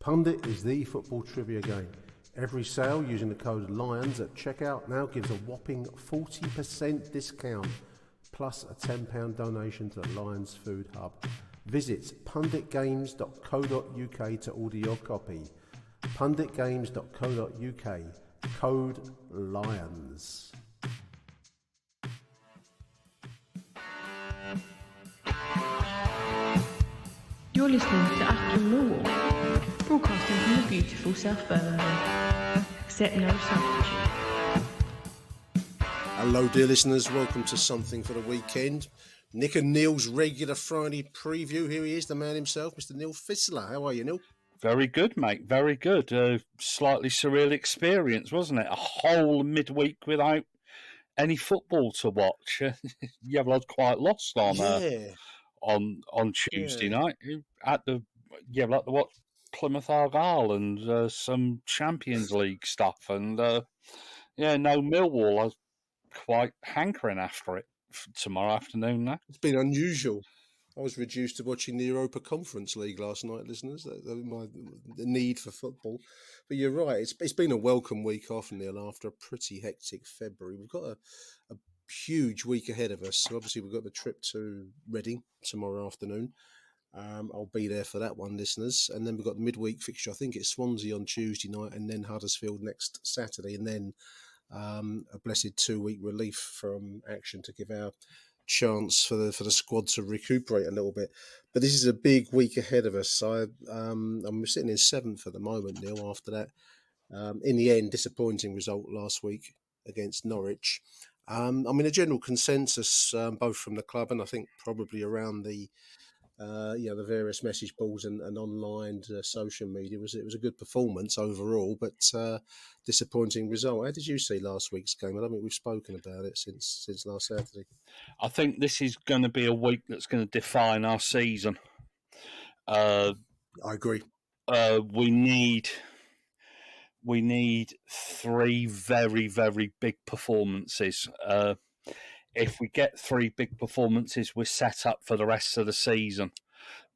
Pundit is the football trivia game. Every sale using the code LIONS at checkout now gives a whopping 40% discount, plus a £10 donation to the Lions Food Hub. Visit punditgames.co.uk to order your copy. punditgames.co.uk, code LIONS. You're listening to Achtung Millwall, broadcasting from the beautiful South Birmingham. Accept no substitute. Hello dear listeners, welcome to Something for the Weekend. Nick and Neil's regular Friday preview. Here he is, the man himself, Mr. Neil Fissler. How are you, Neil? Very good, mate. Very good. Slightly surreal experience, wasn't it? A whole midweek without any football to watch. You have quite lost on Tuesday night. You had to watch Plymouth Argyle and some Champions League stuff, and no Millwall. I was quite hankering after it tomorrow afternoon. Now it's been unusual. I was reduced to watching the Europa Conference League last night, listeners. The need for football, but you're right. It's been a welcome week off, Neil, after a pretty hectic February. We've got a huge week ahead of us. So obviously, we've got the trip to Reading tomorrow afternoon. I'll be there for that one, listeners. And then we've got the midweek fixture. I think it's Swansea on Tuesday night, and then Huddersfield next Saturday, and then a blessed 2-week relief from action to give our chance for the squad to recuperate a little bit. But this is a big week ahead of us. I'm sitting in 7th at the moment, Neil, after that. In the end, disappointing result last week against Norwich. A general consensus, both from the club and I think probably around the various message boards and online social media, it was a good performance overall, but disappointing result. How did you see last week's game? I don't think we've spoken about it since last Saturday. I think this is going to be a week that's going to define our season. I agree. We need 3 very, very big performances. If we get 3 big performances, we're set up for the rest of the season.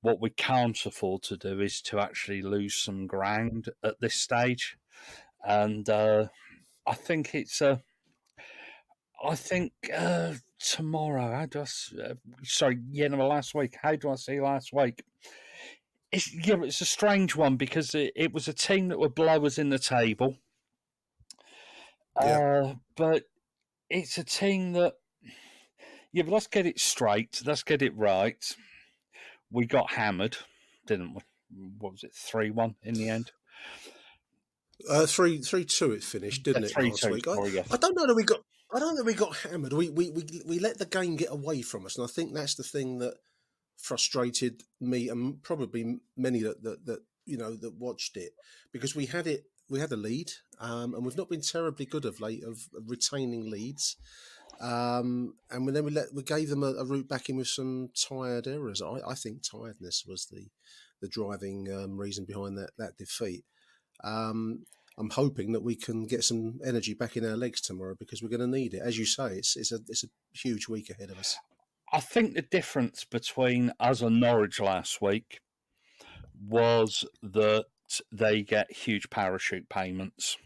What we can't afford to do is to actually lose some ground at this stage. And I think it's tomorrow. Last week. How do I see last week? It's a strange one because it was a team that were below us in the table. But it's a team that, but let's get it straight. Let's get it right. We got hammered, didn't we? What was it, 3-1 in the end? 3-2 it finished, didn't it? 3-2. Yes. I don't know that we got hammered. We let the game get away from us, and I think that's the thing that frustrated me and probably many that watched it, because we had a lead, and we've not been terribly good of late of retaining leads. And then we gave them a route back in with some tired errors. I think tiredness was the driving reason behind that defeat. I'm hoping that we can get some energy back in our legs tomorrow, because we're going to need it. As you say, it's a huge week ahead of us. I think the difference between us and Norwich last week was that they get huge parachute payments,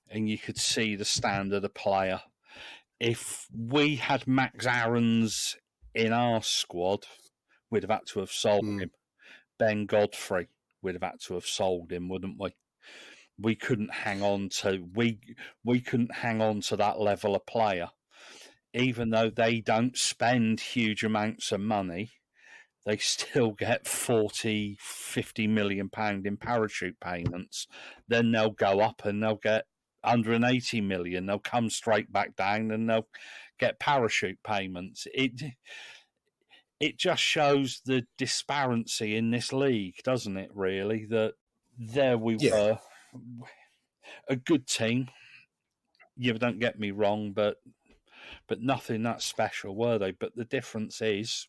and you could see the standard of player. If we had Max Aarons in our squad, we'd have had to have sold him. Ben Godfrey, we'd have had to have sold him, wouldn't we? We couldn't hang on to that level of player. Even though they don't spend huge amounts of money, they still get 40, 50 million pound in parachute payments. Then they'll go up and they'll get 180 million. They'll come straight back down and they'll get parachute payments. It just shows the disparity in this league, doesn't it, really? That there we were, a good team. Don't get me wrong, but nothing that special, were they? But the difference is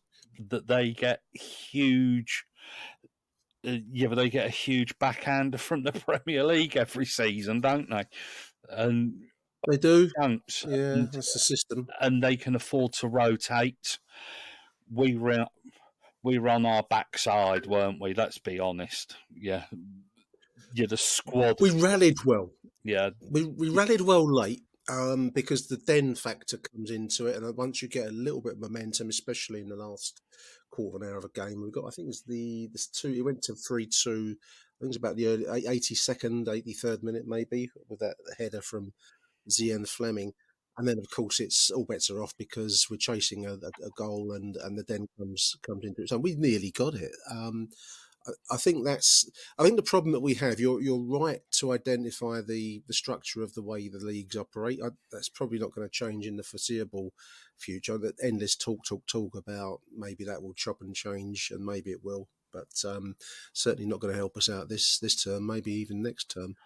that they get huge. They get a huge backhander from the Premier League every season, don't they? And they do. That's the system, and they can afford to rotate. We were on our backside, weren't we? Let's be honest. Yeah, the squad. We rallied well. Yeah, We rallied well late because the den factor comes into it, and once you get a little bit of momentum, especially in the last quarter of an hour of a game, we got. I think it was this two. It went to 3-2. I think it was about the early 82nd, 83rd minute, maybe, with that header from Zian Fleming. And then, of course, it's all bets are off because we're chasing a goal, and the den comes into it. So we nearly got it. I think the problem that we have. You're right to identify the structure of the way the leagues operate. That's probably not going to change in the foreseeable future. That endless talk about maybe that will chop and change, and maybe it will, but certainly not going to help us out this term. Maybe even next term.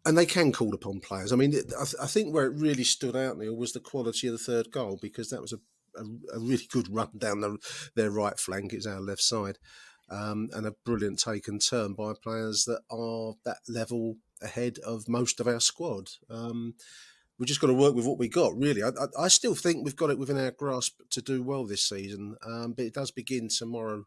And they can call upon players. I mean, I think where it really stood out, Neil, was the quality of the third goal, because that was a really good run down their right flank. It's our left side. And a brilliant take and turn by players that are that level ahead of most of our squad. We've just got to work with what we got, really. I still think we've got it within our grasp to do well this season, but it does begin tomorrow.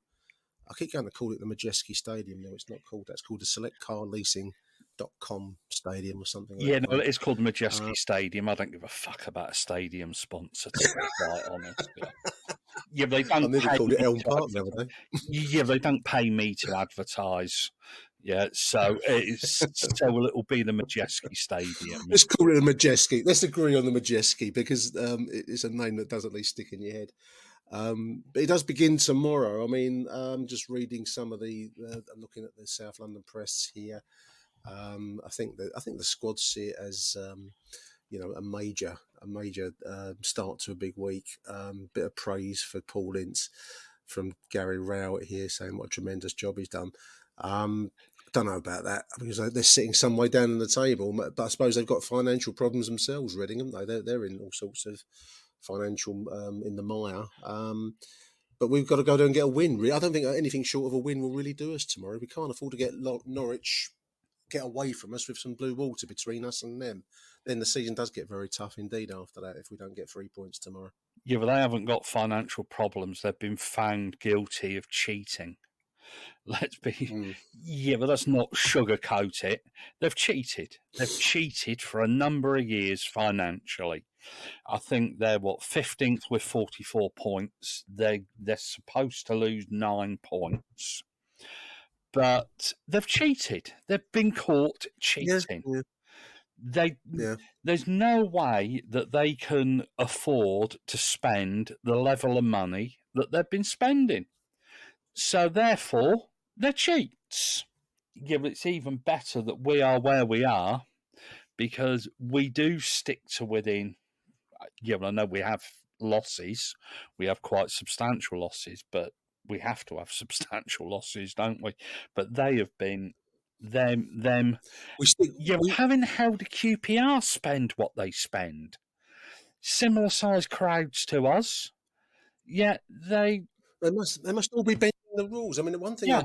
I keep going to call it the Majeski Stadium now. It's not called that. It's called the SelectCarLeasing.com Stadium or something like that. Yeah, no, it's called Majeski Stadium. I don't give a fuck about a stadium sponsor, to be quite honest. Yeah, they don't. I nearly called it Elm Park the other day. Yeah, they don't pay me to advertise. Yeah, so it'll be the Majeski Stadium. Let's call it the Majeski. Let's agree on the Majeski, because it's a name that does at least stick in your head. But it does begin tomorrow. I mean, just reading some of looking at the South London press here. I think the squad see it as a major start to a big week. Bit of praise for Paul Ince from Gary Rowett here, saying what a tremendous job he's done. Don't know about that, because they're sitting some way down in the table, but I suppose they've got financial problems themselves, Reading, haven't they? They're in all sorts of financial in the mire. But we've got to go there and get a win. I don't think anything short of a win will really do us tomorrow. We can't afford to get Norwich get away from us with some blue water between us and them. Then the season does get very tough indeed after that if we don't get 3 points tomorrow. Yeah, but they haven't got financial problems. They've been found guilty of cheating. Let's be... Yeah, but let's not sugarcoat it. They've cheated. They've cheated for a number of years financially. I think they're, 15th with 44 points. They're supposed to lose 9 points. But they've cheated. They've been caught cheating. Yeah. There's no way that they can afford to spend the level of money that they've been spending. So therefore, they're cheats. Yeah, but it's even better that we are where we are, because we do stick to within. Yeah, well, I know we have losses. We have quite substantial losses, but we have to have substantial losses, don't we? But they have been them. Having held a QPR spend what they spend, similar size crowds to us, yet they must all be bending the rules. I mean, the one thing I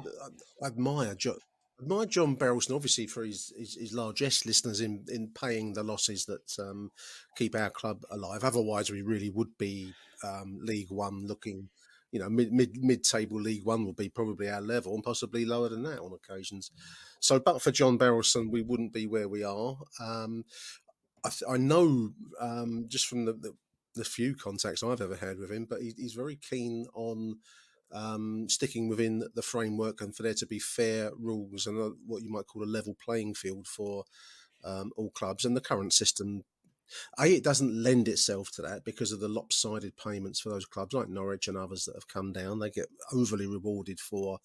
admire John Barrelson, obviously, for his largesse listeners in paying the losses that keep our club alive. Otherwise, we really would be League One looking. Mid-table League One will be probably our level, and possibly lower than that on occasions. So, but for John Barrelson, we wouldn't be where we are. I know just from the few contacts I've ever had with him, but he's very keen on sticking within the framework and for there to be fair rules and what you might call a level playing field for all clubs. And the current system, it doesn't lend itself to that because of the lopsided payments for those clubs like Norwich and others that have come down. They get overly rewarded for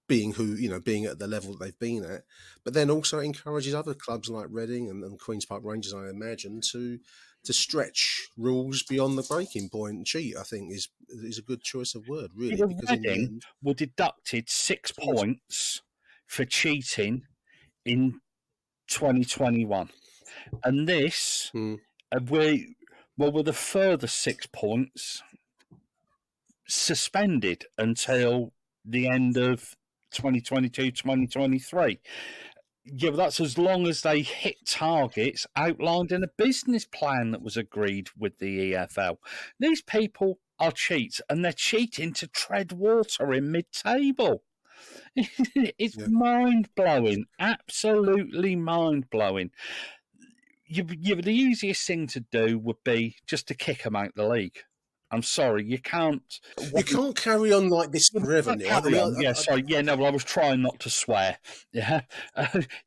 being at the level that they've been at, but then also encourages other clubs like Reading and Queen's Park Rangers, I imagine, to stretch rules beyond the breaking point. And cheat, I think, is a good choice of word, really. Because Reading were deducted 6 points for cheating in 2021. And this, with a further 6 points suspended until the end of 2022-2023. Yeah, but that's as long as they hit targets outlined in a business plan that was agreed with the EFL. These people are cheats, and they're cheating to tread water in mid-table. It's mind-blowing, absolutely mind-blowing. The easiest thing to do would be just to kick them out the league. I'm sorry, you can't. You can't carry on like this forever, Neil. Carry on. No, I was trying not to swear. Yeah,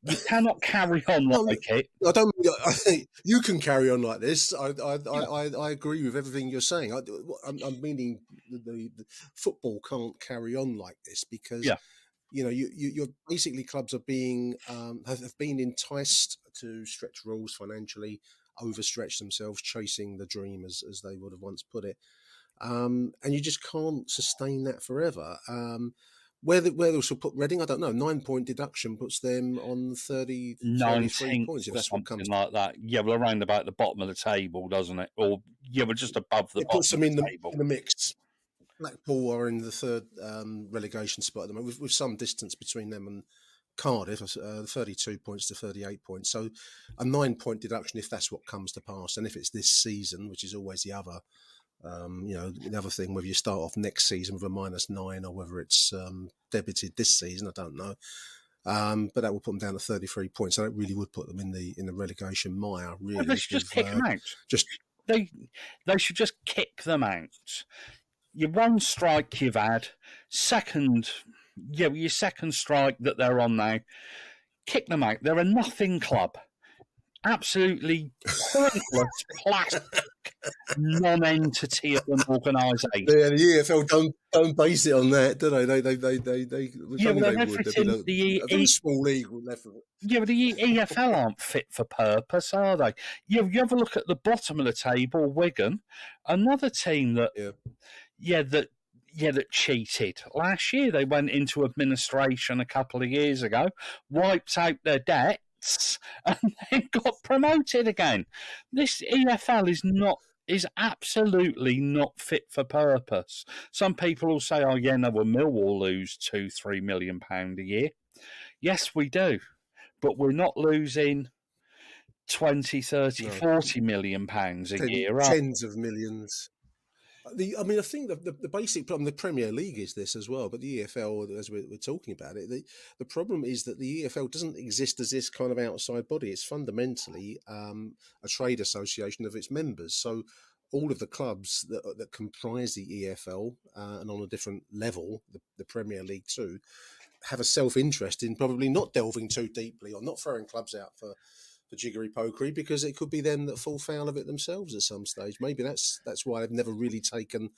you cannot carry on like it. I don't. I think you can carry on like this. I agree with everything you're saying. I'm meaning the football can't carry on like this because you're basically clubs are being have been enticed to stretch rules financially, overstretch themselves, chasing the dream as they would have once put it. And you just can't sustain that forever. Where they'll put Reading, I don't know. 9-point deduction puts them on 33 points. If that's what comes like that. Yeah, well, around about the bottom of the table, doesn't it? Or we're just above the. It puts them in table. In the mix. Blackpool are in the third relegation spot at the moment, with some distance between them and Cardiff, 32 points to 38 points. So a 9-point deduction if that's what comes to pass, and if it's this season, which is always the other. The other thing, whether you start off next season with a -9 or whether it's debited this season, I don't know. But that will put them down to 33 points. So that really would put them in the relegation mire. Really, well, they should just kick them out. They should just kick them out. Your one strike you've had, your second strike that they're on now, kick them out. They're a nothing club. Absolutely pointless, plastic, non-entity of an organisation. Yeah, the EFL don't base it on that, do they? They a very small league. Yeah, but the EFL aren't fit for purpose, are they? You have a look at the bottom of the table, Wigan, another team that cheated. Last year they went into administration a couple of years ago, wiped out their debts, and then got promoted again. This EFL is absolutely not fit for purpose. Some people will say, Millwall lose £2-3 million a year. Yes, we do. But we're not losing 20, 30, 40 million pounds a year. Tens of millions. I think the basic problem, the Premier League is this as well, but the EFL, as we're talking about it, the problem is that the EFL doesn't exist as this kind of outside body. It's fundamentally a trade association of its members. So all of the clubs that comprise the EFL, and on a different level, the Premier League too, have a self-interest in probably not delving too deeply or not throwing clubs out for jiggery-pokery, because it could be them that fall foul of it themselves at some stage. Maybe that's why they've never really taken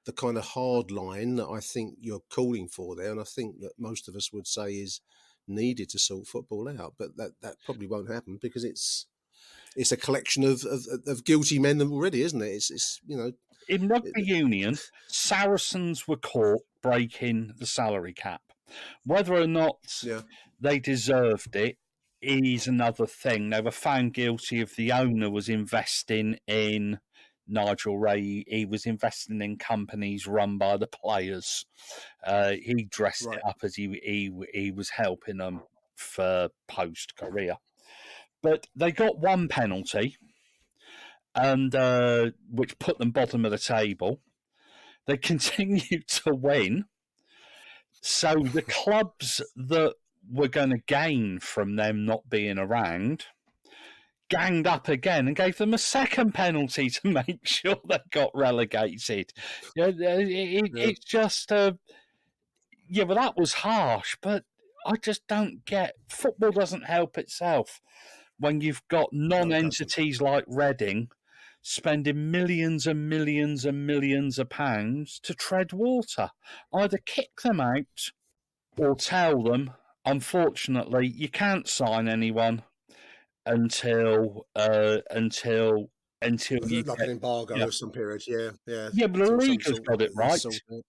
the kind of hard line that I think you're calling for there, and I think that most of us would say is needed to sort football out. But that probably won't happen because it's a collection of guilty men already, isn't it? It's in rugby union, Saracens were caught breaking the salary cap. Whether or not they deserved it is another thing. They were found guilty of the owner was investing in Nigel Ray. He was investing in companies run by the players. He dressed it up as he was helping them for post-career. But they got one penalty, and which put them bottom of the table. They continued to win. So the clubs that were going to gain from them not being around ganged up again and gave them a second penalty to make sure they got relegated. It's just, well, that was harsh, but I just don't get. Football doesn't help itself when you've got non-entities like Reading spending millions and millions and millions of pounds to tread water. Either kick them out or tell them, unfortunately, you can't sign anyone until you like an embargo of some period. Yeah. But the league has got it right. But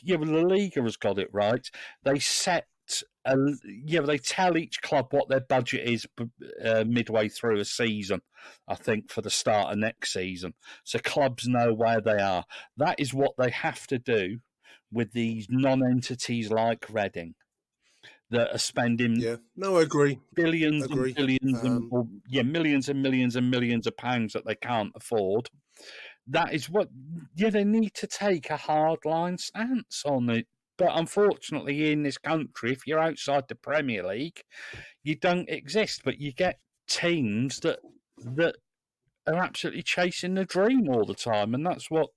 the league has got it right. They set. They tell each club what their budget is midway through a season, I think, for the start of next season. So clubs know where they are. That is what they have to do with these non-entities like Reading that are spending I agree. billions and billions millions and millions and millions of pounds that they can't afford. That is what they need to take a hard line stance on it. But unfortunately, in this country, if you're outside the Premier League, you don't exist. But you get teams that are absolutely chasing the dream all the time, and that's what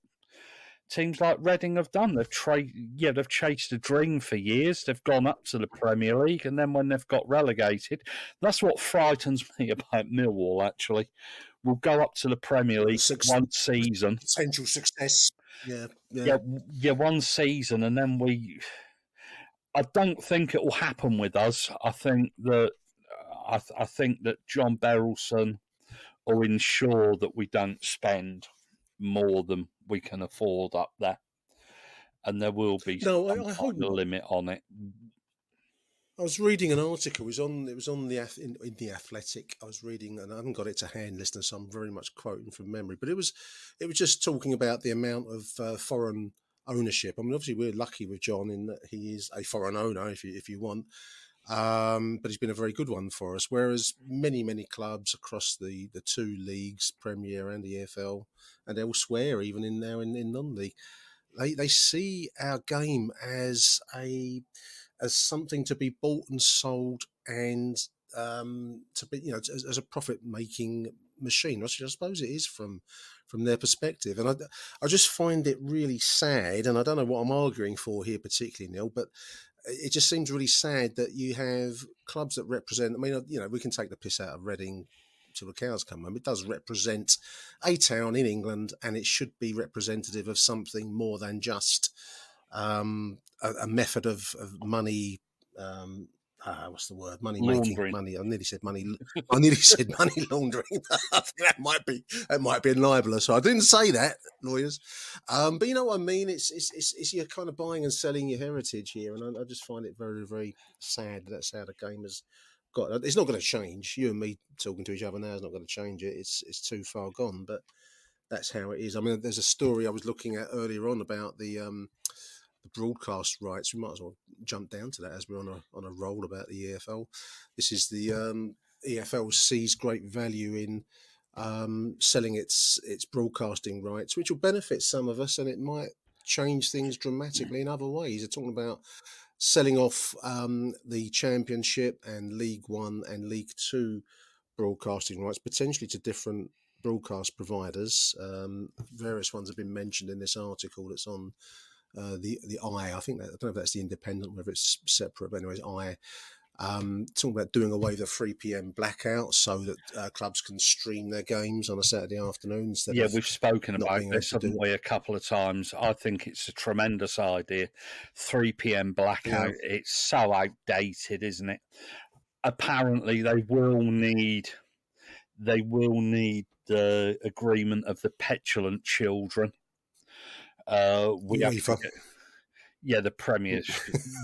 teams like Reading have done. They've chased a dream for years. They've gone up to the Premier League, and then when they've got relegated, that's what frightens me about Millwall. Actually, we'll go up to the Premier League one season, potential success. Yeah, one season, and then I don't think it will happen with us. I think that John Berylson will ensure that we don't spend more than we can afford up there, and there will be I hope a limit on it. I was reading an article. It was on in the Athletic. I was reading, and I haven't got it to hand, listener, so I'm very much quoting from memory. But it was just talking about the amount of foreign ownership. I mean, obviously we're lucky with John in that he is a foreign owner, if you want. But he's been a very good one for us. Whereas many clubs across the two leagues, Premier and the EFL, and elsewhere, even in non-league, they see our game as something to be bought and sold, and to be, as a profit-making machine, which I suppose it is from their perspective. And I just find it really sad, and I don't know what I'm arguing for here particularly, Neil, but it just seems really sad that you have clubs that represent, I mean, we can take the piss out of Reading till the cows come home. It does represent a town in England, and it should be representative of something more than just a method of money. What's the word? Money making. Money. I nearly said money. I nearly said money laundering. I think that might be a libeller. So I didn't say that, lawyers. But you know what I mean. It's you're kind of buying and selling your heritage here, and I just find it very, very sad. That's how the game has got. It's not going to change. You and me talking to each other now is not going to change it. It's too far gone. But that's how it is. I mean, there's a story I was looking at earlier on about the broadcast rights. We might as well jump down to that as we're on a roll about the EFL. This is the EFL sees great value in selling its broadcasting rights, which will benefit some of us, and it might change things dramatically in other ways. They're talking about selling off the Championship and League One and League Two broadcasting rights, potentially to different broadcast providers. Various ones have been mentioned in this article that's on the I think that, I don't know if that's the Independent, whether it's separate, but anyways, talking about doing away with the 3 p.m. blackout so that clubs can stream their games on a Saturday afternoon instead of we've spoken about this, haven't we, a couple of times. I think it's a tremendous idea. 3 p.m. blackout, it's so outdated, isn't it? Apparently they will need the agreement of the petulant children. The Premier,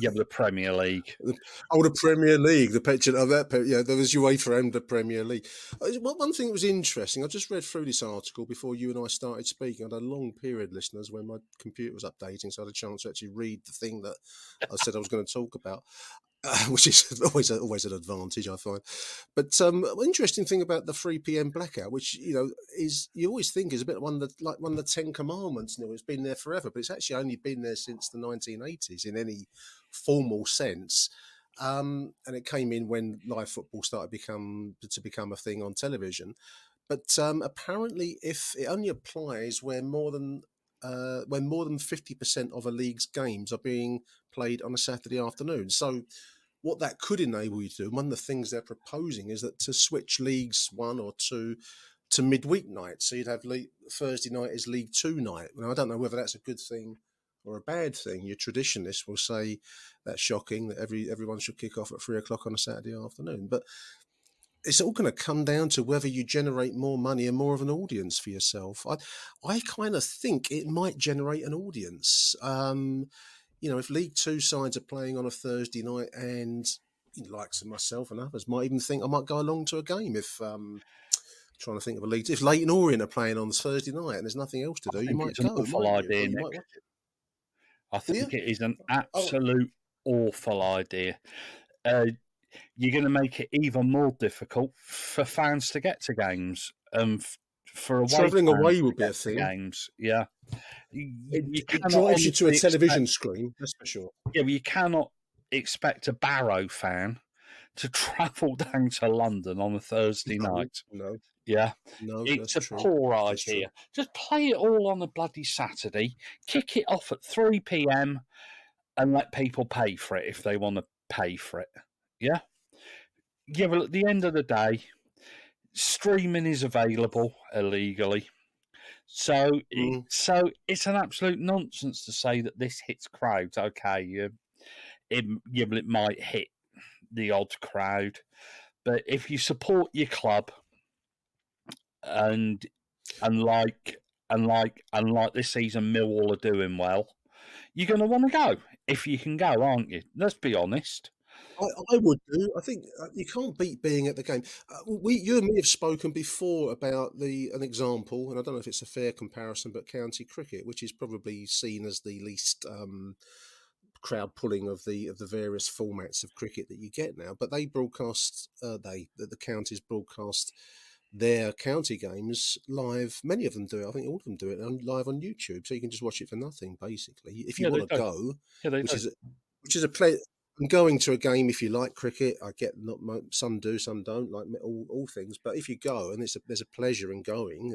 the Premier League. The Premier League, the petulant of that. There was UEFA and the Premier League. One thing that was interesting, I just read through this article before you and I started speaking. I had a long period, listeners, when my computer was updating, so I had a chance to actually read the thing that I said I was going to talk about. Which is always an advantage, I find. But interesting thing about the 3 p.m. blackout, which is you always think is a bit one of the 10 Commandments. It's been there forever, but it's actually only been there since the 1980s in any formal sense. And it came in when live football started to become a thing on television. But apparently, if it only applies when more than 50% of a league's games are being played on a Saturday afternoon. So what that could enable you to do, one of the things they're proposing is that to switch leagues 1 or 2 to midweek nights. So you'd have Thursday night is League 2 night. Now, I don't know whether that's a good thing or a bad thing. Your traditionalists will say that's shocking, that everyone should kick off at 3 o'clock on a Saturday afternoon. But it's all going to come down to whether you generate more money and more of an audience for yourself. I kind of think it might generate an audience. If League 2 sides are playing on a Thursday night, and likes of myself and others might even think I might go along to a game if trying to think of a league. If Leyton Orient are playing on Thursday night and there's nothing else to do, you might go. Awful idea, Nick. I think it is an absolute awful idea. You're going to make it even more difficult for fans to get to games. for away Travelling fans away to would be get a to thing. games. Yeah, you It cannot drives you to a honestly television expect, screen, that's for sure. yeah, you cannot expect a Barrow fan to travel down to London on a Thursday night. No, Yeah, that's it's a true. poor That's true. idea. Just play it all on a bloody Saturday, kick it off at 3 p.m. and let people pay for it if they want to pay for it. Yeah? Yeah, well, at the end of the day, streaming is available illegally. So, it's an absolute nonsense to say that this hits crowds. Okay, it might hit the odd crowd, but if you support your club and like this season, Millwall are doing well, you're going to want to go if you can go, aren't you? Let's be honest. I would do. I think you can't beat being at the game. You and me have spoken before about an example, and I don't know if it's a fair comparison, but county cricket, which is probably seen as the least crowd pulling of the various formats of cricket that you get now. But they broadcast the counties broadcast their county games live. Many of them do it. I think all of them do it live on YouTube, so you can just watch it for nothing, basically. If you want to go, which is a play. And going to a game, if you like cricket, I get some do, some don't, like all things. But if you go, and there's a pleasure in going.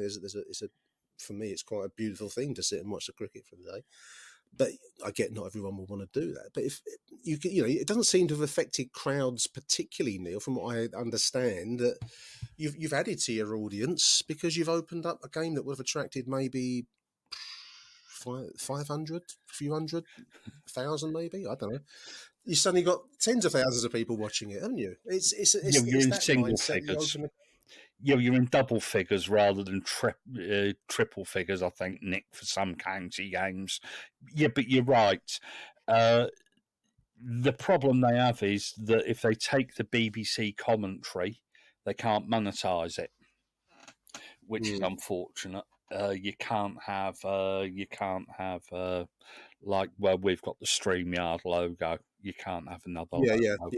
For me, it's quite a beautiful thing to sit and watch the cricket for the day. But I get not everyone will want to do that. But if it doesn't seem to have affected crowds particularly, Neil, from what I understand. That you've added to your audience because you've opened up a game that would have attracted maybe 500, a few hundred thousand, maybe, I don't know. You suddenly got tens of thousands of people watching it, haven't you? It's you're in that single mindset. figures. You're in double figures rather than triple figures, I think, Nick, for some county games. Yeah, but you're right. The problem they have is that if they take the BBC commentary, they can't monetize it, which is unfortunate. You can't have like, well, we've got the StreamYard logo. You can't have another logo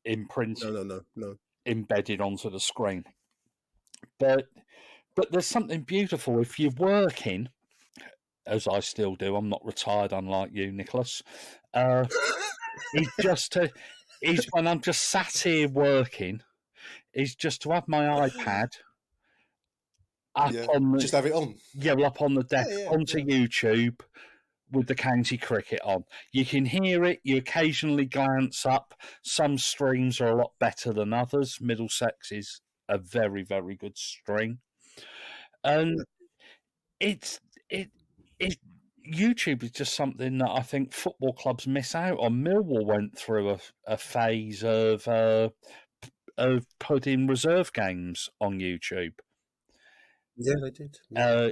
imprinted, no, embedded onto the screen. But there's something beautiful if you're working, as I still do. I'm not retired, unlike you, Nicholas. Is when I'm just sat here working, is just to have my iPad just have it on. Yeah, up on the desk onto YouTube with the county cricket on. You can hear it. You occasionally glance up. Some streams are a lot better than others. Middlesex is a very, very good stream, and YouTube is just something that I think football clubs miss out on. Millwall went through a phase of putting reserve games on YouTube. Yeah, they did.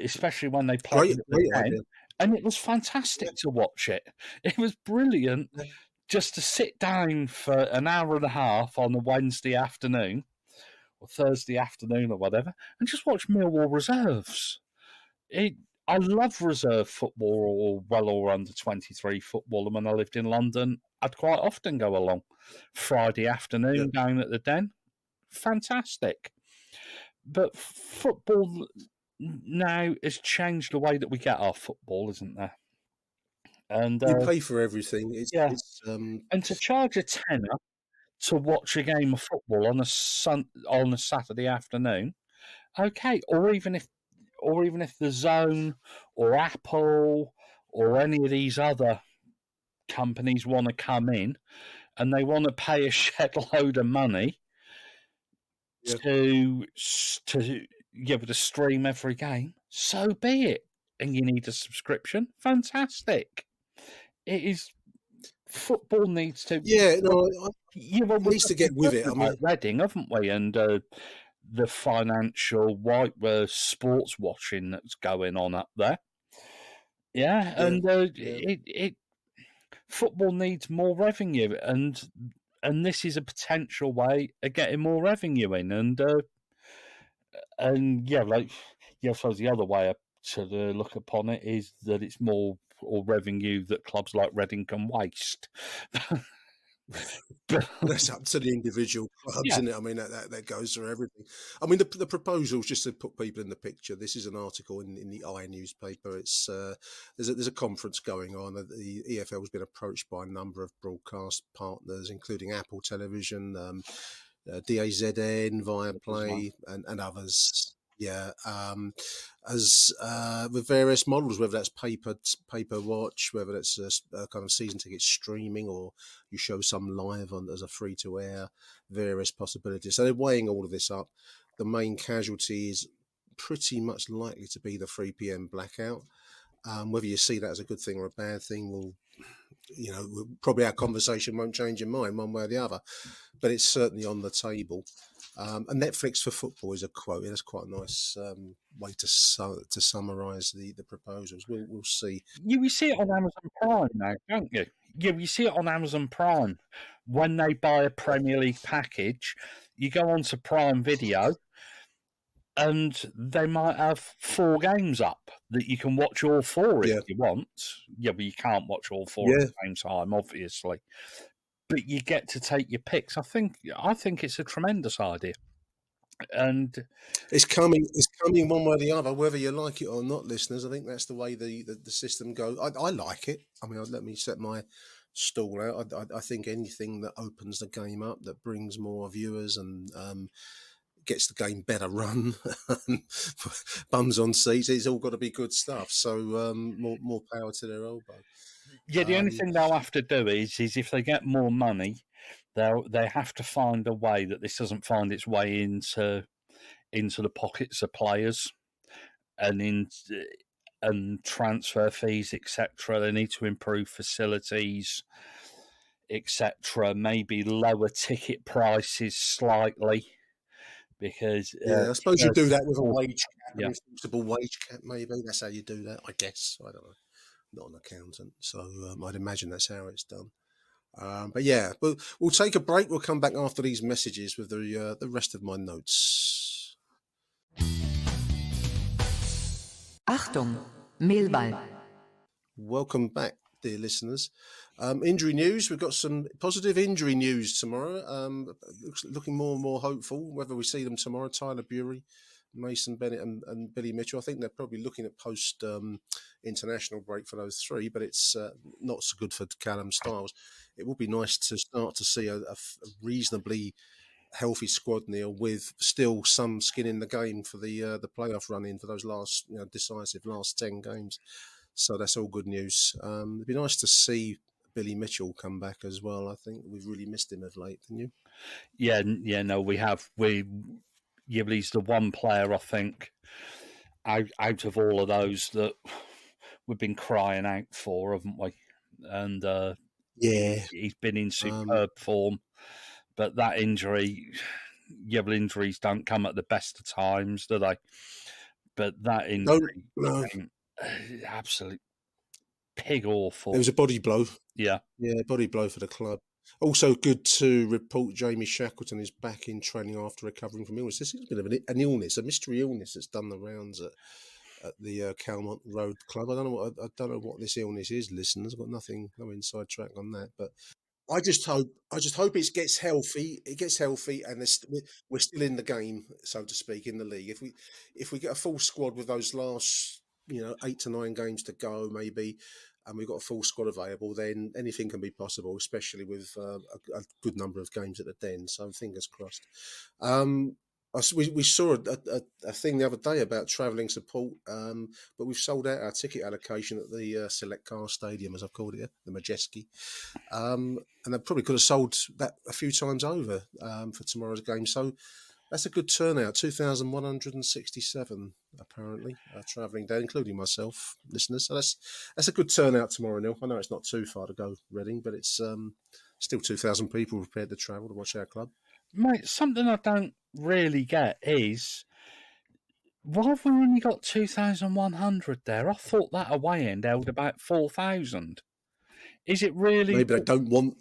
Especially when they played it, and it was fantastic to watch it. It was brilliant just to sit down for an hour and a half on a Wednesday afternoon or Thursday afternoon or whatever, and just watch Millwall reserves. I love reserve football or under 23 football, and when I lived in London, I'd quite often go along Friday afternoon down at the Den. Fantastic. But football now has changed the way that we get our football, isn't there? And you pay for everything. And to charge a tenner to watch a game of football on a Saturday afternoon, okay, or even if the Zone or Apple or any of these other companies want to come in and they want to pay a shed load of money to stream every game, so be it. And you need a subscription. Fantastic. It is. Football needs to. Needs to get with it. I mean, Reading, haven't we? And the financial sports washing that's going on up there. Football needs more revenue, and this is a potential way of getting more revenue in, I suppose the other way to look upon it is that it's more or revenue that clubs like Reading can waste. That's up to the individual clubs, Yeah. isn't it? I mean, that goes through everything. I mean, the proposals, just to put people in the picture, this is an article in the I newspaper. It's there's a conference going on. The EFL has been approached by a number of broadcast partners, including Apple Television, DAZN, Viaplay, and others. Yeah, as with various models, whether that's paper watch, whether that's a kind of season ticket streaming, or you show some live on as a free to air, various possibilities. So they're weighing all of this up. The main casualty is pretty much likely to be the 3 p.m. blackout. Whether you see that as a good thing or a bad thing will, probably our conversation won't change your mind one way or the other, but it's certainly on the table. And Netflix for football is a quote. That's quite a nice way to summarise the proposals. We'll see. You see it on Amazon Prime now, don't you? Yeah, you see it on Amazon Prime. When they buy a Premier League package, you go onto Prime Video, and they might have 4 games up that you can watch all 4 if you want. Yeah, but you can't watch all 4 at the same time, obviously. But you get to take your picks. I think it's a tremendous idea, and it's coming one way or the other, whether you like it or not, listeners. I think that's the way the system goes. I like it. I mean, let me set my stall out. I think anything that opens the game up, that brings more viewers and gets the game better run, bums on seats, it's all got to be good stuff. So more power to their elbow. Yeah, the only thing they'll have to do is if they get more money, they have to find a way that this doesn't find its way into the pockets of players and transfer fees, etc. They need to improve facilities, etc. Maybe lower ticket prices slightly, because I suppose you do that with a wage cap, a responsible wage cap. Maybe that's how you do that. I guess, I don't know. Not an accountant, so I'd imagine that's how it's done. But yeah, we'll take a break. We'll come back after these messages with the rest of my notes. Achtung, Millwall. Welcome back, dear listeners. Injury news. We've got some positive injury news tomorrow. Looking more and more hopeful. Whether we see them tomorrow, Tyler Bury, Mason Bennett and Billy Mitchell. I think they're probably looking at post international break for those 3, but it's not so good for Callum Styles. It would be nice to start to see a reasonably healthy squad, Neil, with still some skin in the game for the playoff run in for those last decisive last 10 games. So that's all good news. It'd be nice to see Billy Mitchell come back as well. I think we've really missed him of late, didn't you? Yeah, no, we have. Yeah, but he's the one player, I think, out of all of those that we've been crying out for, haven't we? And he's been in superb form. But that injury, but injuries don't come at the best of times, do they? But that injury, absolute pig awful. It was a body blow. Yeah, body blow for the club. Also, good to report Jamie Shackleton is back in training after recovering from illness. This is a bit of an illness, a mystery illness that's done the rounds at the Calmont Road Club. I don't know what this illness is, listeners. I've got no inside track on that, but I just hope it gets healthy. It gets healthy, and we're still in the game, so to speak, in the league. If we get a full squad with those last 8 to 9 games to go, maybe, and we've got a full squad available, then anything can be possible, especially with a good number of games at the Den. So fingers crossed. We saw a thing the other day about travelling support, but we've sold out our ticket allocation at the Select Car Stadium, as I've called it, the Majeski. And they probably could have sold that a few times over for tomorrow's game. So that's a good turnout, 2,167 apparently travelling down, including myself, listeners. So that's a good turnout tomorrow, Neil. I know it's not too far to go, Reading, but it's still 2,000 people prepared to travel to watch our club. Mate, something I don't really get is why have we only got 2,100 there? I thought that away end held about 4,000. Is it really? Maybe they don't want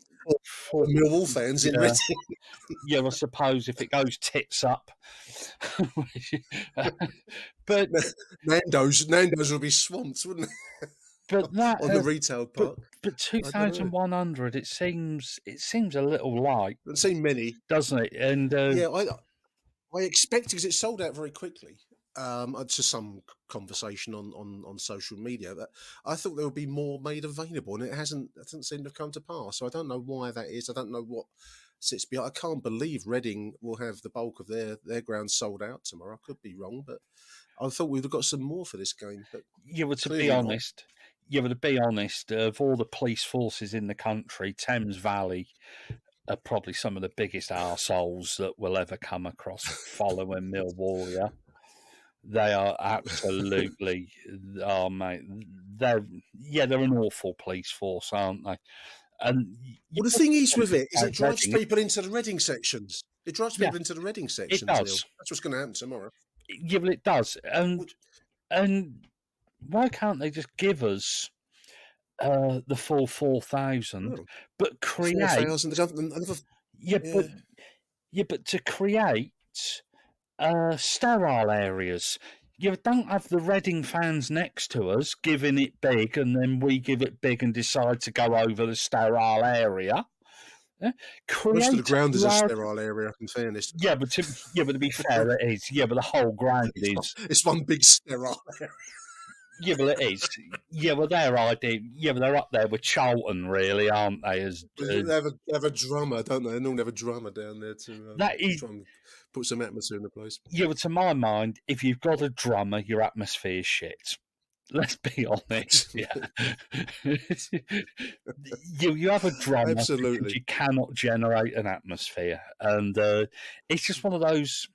Millwall fans in Reading. Yeah, I suppose if it goes tits up. But Nando's will be swamped, wouldn't it? But that on the retail but park. but I don't know. 2,100. It seems a little light, I've seen many. doesn't it? And Yeah, I expect because it sold out very quickly. To some conversation on social media that I thought there would be more made available, and it doesn't seem to have come to pass. So I don't know why that is. I don't know what sits behind. I can't believe Reading will have the bulk of their ground sold out tomorrow. I could be wrong, but I thought we'd have got some more for this game. But to be clearly not. honest, of all the police forces in the country, Thames Valley are probably some of the biggest arseholes that we'll ever come across following Millwall. They are absolutely, oh mate, they're an awful police force, aren't they? And you Well, the wouldn't thing is think with it is about it drives Reading. people into the Reading sections. It drives Yeah, people into the Reading it sections, Neil. does. That's what's going to happen tomorrow. Yeah, but it does. And why can't they just give us the full 4,000, Oh, but create 4,000. yeah, Yeah. but to create sterile areas. You don't have the Reading fans next to us giving it big, and then we give it big and decide to go over the sterile area. Most of the Create ground is a large. sterile area, in fairness. Yeah, but to be fair, it is. Yeah, but the whole ground is. It's one big sterile area. Yeah, well, it is. Yeah, well, their idea. Yeah, but they're up there with Charlton, really, aren't they? As They have a drummer, don't they? They normally have a drummer down there to that is. try and put some atmosphere in the place. Yeah, but to my mind, if you've got a drummer, your atmosphere's shit. Let's be honest. Yeah, you have a drummer Absolutely. because you cannot generate an atmosphere, and it's just one of those.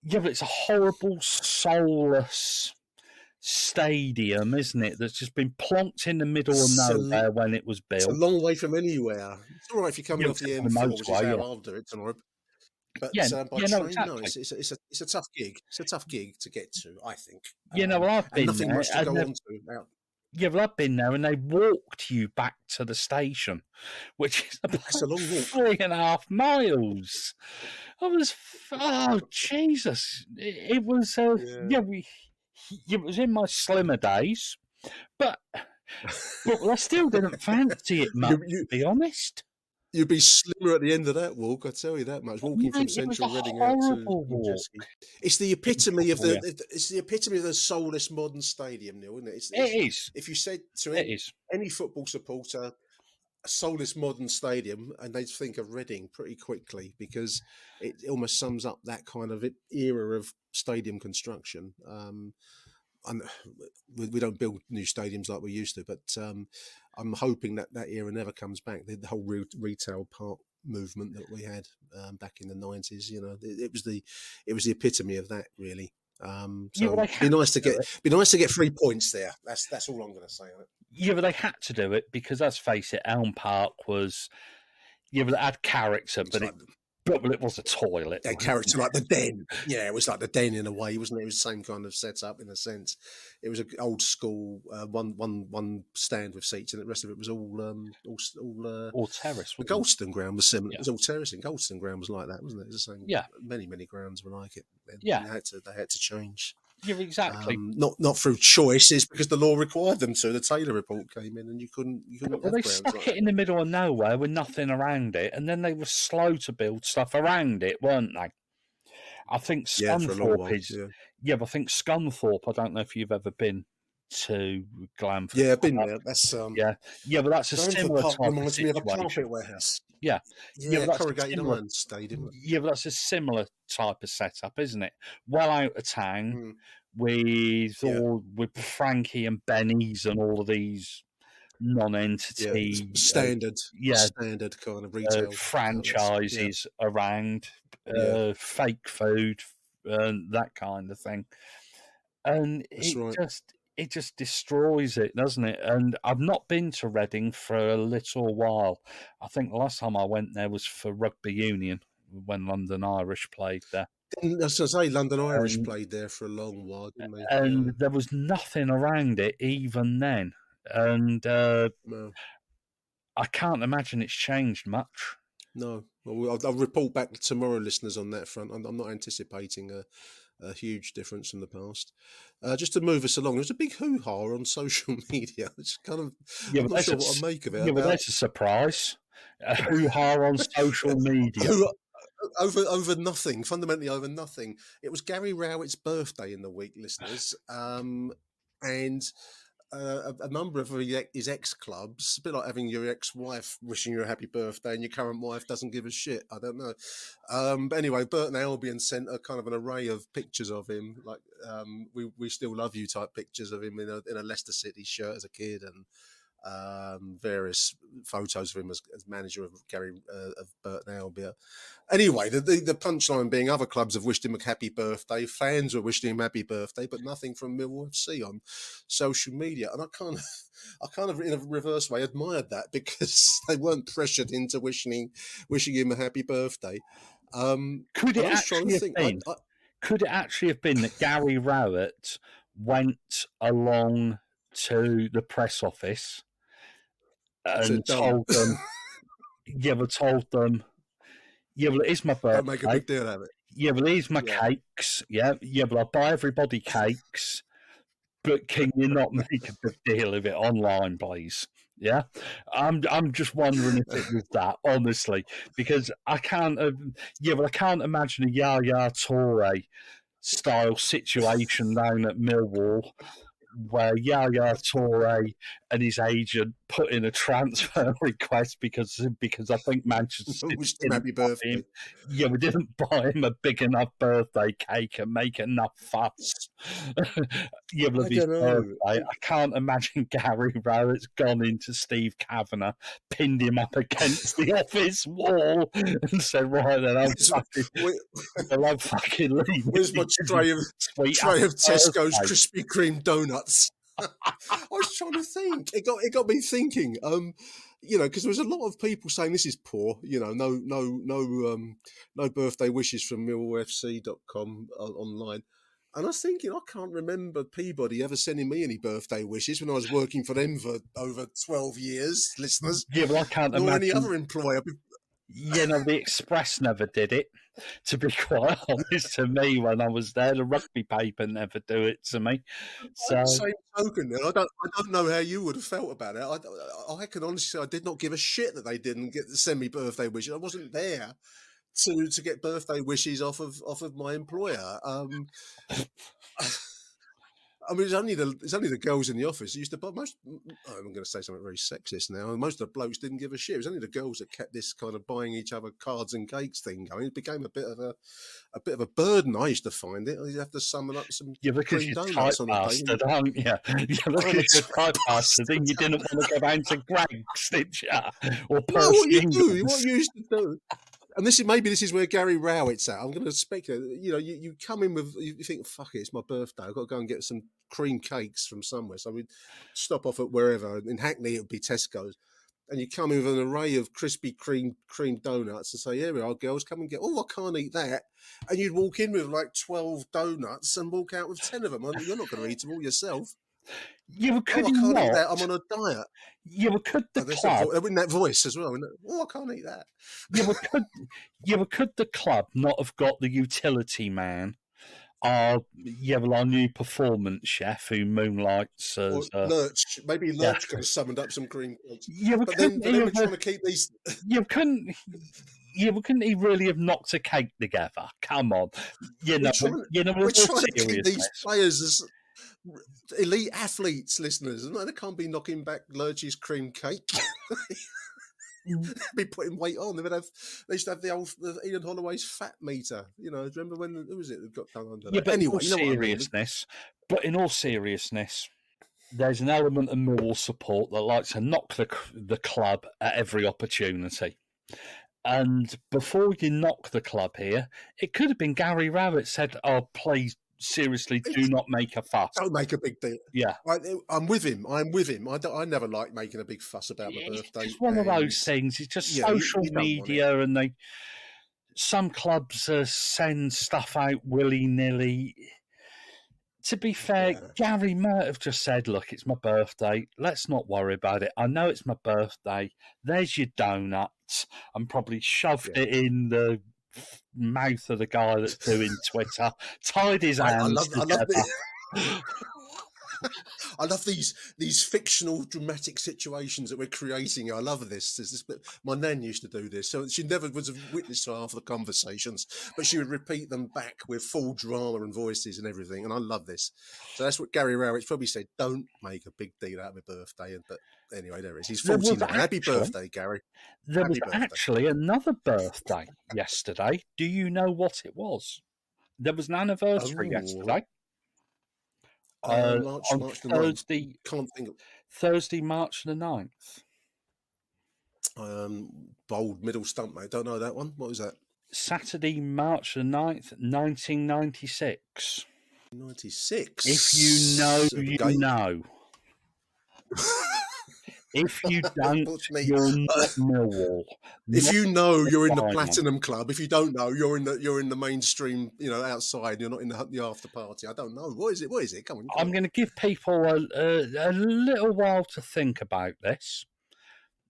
Yeah, but it's a horrible, soulless stadium, isn't it? That's just been plonked in the middle of nowhere when it was It's a built. long way from anywhere. It's all right if you're coming off the except for M4, the which is how motorway, yeah. I'll do it tomorrow. But Yeah, by yeah, no, train, no, exactly. it's a tough gig. It's a tough gig to get to, I think. You know, well, I've and been nothing there, much to go on to. Out. Yeah, well, I've been there, and they walked you back to the station, which is It's a about long walk. 3.5 miles. I was, oh Jesus! It was, it was in my slimmer days, but I still didn't fancy it much, to be honest. You'd be slimmer at the end of that walk, I tell you that much. Walking from Central Reading out to Winchester. It's the epitome of the soulless modern stadium, Neil, isn't it? It is. If you said to any football supporter, a soulless modern stadium, and they'd think of Reading pretty quickly because it almost sums up that kind of era of stadium construction. And we don't build new stadiums like we used to, but I'm hoping that era never comes back. The whole retail park movement that we had back in the 90s, it was the epitome of that, really. So be nice to get 3 points there. That's all I'm going to say on it. Yeah, but they had to do it because, let's face it, Elm Park was. Yeah, but it had character, but it was a toilet. That character like the Den. Yeah, it was like the Den in a way, wasn't it? It was the same kind of setup in a sense. It was an old school one stand with seats, and the rest of it was all terrace. The Goldstone ground was similar. Yeah. It was all terrace, and Goldstone ground was like that, wasn't it? It was the same. Yeah, many grounds were like it. Yeah, they had to change. Yeah, exactly. Not through choice, it's because the law required them to. The Taylor report came in, and you couldn't. Well, they stuck it in the middle of nowhere with nothing around it, and then they were slow to build stuff around it, weren't they? I think Scunthorpe is. Yeah, but I think Scunthorpe. I don't know if you've ever been to Glanford. Yeah, I've been there. That's yeah, but that's a similar type reminds of me of a carpet warehouse. Yeah, but that's corrugated iron stadium. Yeah, but that's a similar type of setup, isn't it? Well out of town, with Frankie and Benny's and all of these non-entity standard kind of retail franchises around, fake food, that kind of thing, and it just destroys it, doesn't it? And I've not been to Reading for a little while. I think the last time I went there was for rugby union when London Irish played there. As I say, London Irish played there for a long while, didn't they? And there was nothing around it even then. And I can't imagine it's changed much. No. Well, I'll report back tomorrow, listeners, on that front. I'm not anticipating A huge difference from the past. Just to move us along, there's a big hoo-ha on social media. It's kind of, I'm not sure what to make of it. Yeah, but that's a surprise. A hoo-ha on social media. Over nothing, fundamentally over nothing. It was Gary Rowett's birthday in the week, listeners, and a number of his ex-clubs, a bit like having your ex-wife wishing you a happy birthday and your current wife doesn't give a shit. I don't know. But anyway, Burton Albion sent a kind of an array of pictures of him, like we still love you type pictures of him in a Leicester City shirt as a kid, and various photos of him as manager of Burton Albion. Anyway, the punchline being other clubs have wished him a happy birthday, fans were wishing him happy birthday, but nothing from Millwall FC on social media. And I kind of in a reverse way admired that, because they weren't pressured into wishing him a happy birthday. Could it actually have been that Gary Rowett went along to the press office and told them, yeah, well, it is my birthday. Don't make a big deal out of it. Yeah, well, here's my cakes. Yeah, well, I buy everybody cakes, but can you not make a big deal of it online, please? Yeah, I'm just wondering if it was that, honestly, because I can't imagine a Yaya Toure style situation down at Millwall, where Yaya Toure and his agent put in a transfer request because I think Manchester City didn't buy him. Yeah, we didn't buy him a big enough birthday cake and make enough fuss. Yeah, but his birthday. I can't imagine Gary Rowett's gone into Steve Kavanagh, pinned him up against the office wall, and said, "Right then, I'll fucking leave." Where's my tray of Tesco's Krispy Kreme donuts? I was trying to think. It got me thinking. Because there was a lot of people saying this is poor. No birthday wishes from millwallfc.com online. And I was thinking, I can't remember Peabody ever sending me any birthday wishes when I was working for them for over 12 years, listeners. Yeah, well, I can't imagine any other employer. The Express never did it, to be quite honest. To me, when I was there, the rugby paper never do it to me. So, same token, I don't know how you would have felt about it. I can honestly say I did not give a shit that they didn't send me birthday wishes. I wasn't there to get birthday wishes off of my employer. I mean, it's only the girls in the office. Used to, but I'm going to say something very sexist now. Most of the blokes didn't give a shit. It was only the girls that kept this kind of buying each other cards and cakes thing going. It became a bit of a burden. I used to find it. You have to summon up some because you're typebastard, aren't you? Look at your typebastard, and you didn't want to go down to Greg's, did you? Or what you used to do. And this is where Gary Rowett's at. I'm going to speculate. You come in with, you think, fuck it, it's my birthday. I've got to go and get some cream cakes from somewhere. So we'd stop off at wherever. In Hackney, it would be Tesco's. And you come in with an array of Krispy Kreme donuts and say, here we are, girls, come and get, I can't eat that. And you'd walk in with like 12 donuts and walk out with 10 of them. You're not going to eat them all yourself. Yeah, but could I can't eat that. I'm on a diet. Yeah, but could the club in that voice as well? I can't eat that. but could the club not have got the utility man? Our new performance chef who moonlights as Lurch. Maybe Lurch could have summoned up some cream cakes. Yeah, but then we're trying to keep these. Couldn't he really have knocked a cake together? Come on, we're trying to keep these players as elite athletes, listeners. No, they can't be knocking back Lurch's cream cake. They'd be putting weight on. They used to have the Ian Holloway's fat meter. Remember when, who was it that got done under that? But anyway, in all seriousness, there's an element of Millwall support that likes to knock the club at every opportunity. And before you knock the club here, it could have been Gary Rowett said, "Oh, please, seriously, do not make a fuss. Don't make a big deal." Yeah. I'm with him. I never like making a big fuss about my birthday. It's one of those things. It's just social media, and some clubs send stuff out willy-nilly. To be fair, Gary might have just said, look, it's my birthday. Let's not worry about it. I know it's my birthday. There's your donuts. And probably shoved it in the mouth of the guy that's doing Twitter, tied his hands together. I love these fictional dramatic situations that we're creating. I love this. My nan used to do this, so she never was a witness to half the conversations, but she would repeat them back with full drama and voices and everything. And I love this. So that's what Gary Rowett probably said. Don't make a big deal out of my birthday. But anyway, there it is. He's 49. Happy birthday, Gary. There was actually another birthday yesterday. Do you know what it was? There was an anniversary yesterday. March on the Thursday, 9th. Can't think of Thursday, March the 9th. Bold middle stump, mate. Don't know that one. What was that? Saturday, March the 9th, 1996. 96? If you know, you know. If you don't, you're not Millwall. If you know, you're in the Platinum Club. If you don't know, you're in the mainstream. Outside. You're not in the after party. I don't know. What is it? What is it? Come on. I'm going to give people a little while to think about this.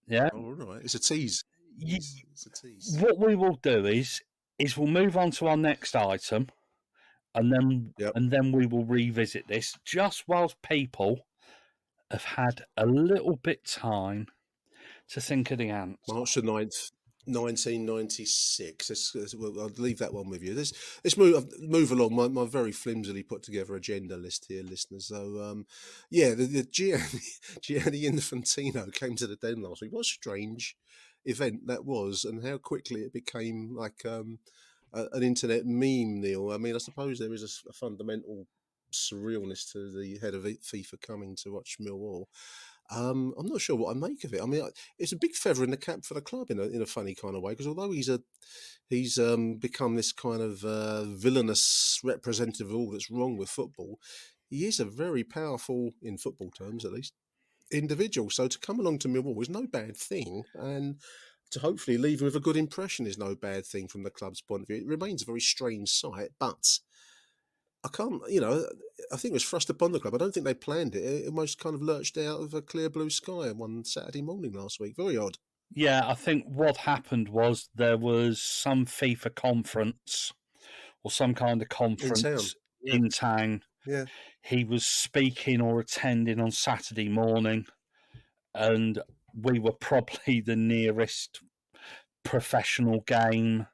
Yeah. All right. It's a tease. It's a tease. What we will do is we'll move on to our next item, and then we will revisit this just whilst people have had a little bit time to think of the answer. March the 9th, 1996. I'll leave that one with you. Let's move along. My very flimsily put together agenda list here, listeners. So, the Gianni Infantino came to the Den last week. What a strange event that was, and how quickly it became like an internet meme, Neil. I mean, I suppose there is a fundamental surrealness to the head of FIFA coming to watch Millwall. I'm not sure what I make of it. I mean, it's a big feather in the cap for the club in a funny kind of way, because although he's become this kind of villainous representative of all that's wrong with football, he is a very powerful, in football terms at least, individual. So to come along to Millwall is no bad thing, and to hopefully leave him with a good impression is no bad thing from the club's point of view. It remains a very strange sight, but I can't, I think it was thrust upon the club. I don't think they planned it. It almost kind of lurched out of a clear blue sky one Saturday morning last week. Very odd. Yeah, I think what happened was there was some FIFA conference or some kind of conference in town. Yeah. He was speaking or attending on Saturday morning, and we were probably the nearest professional game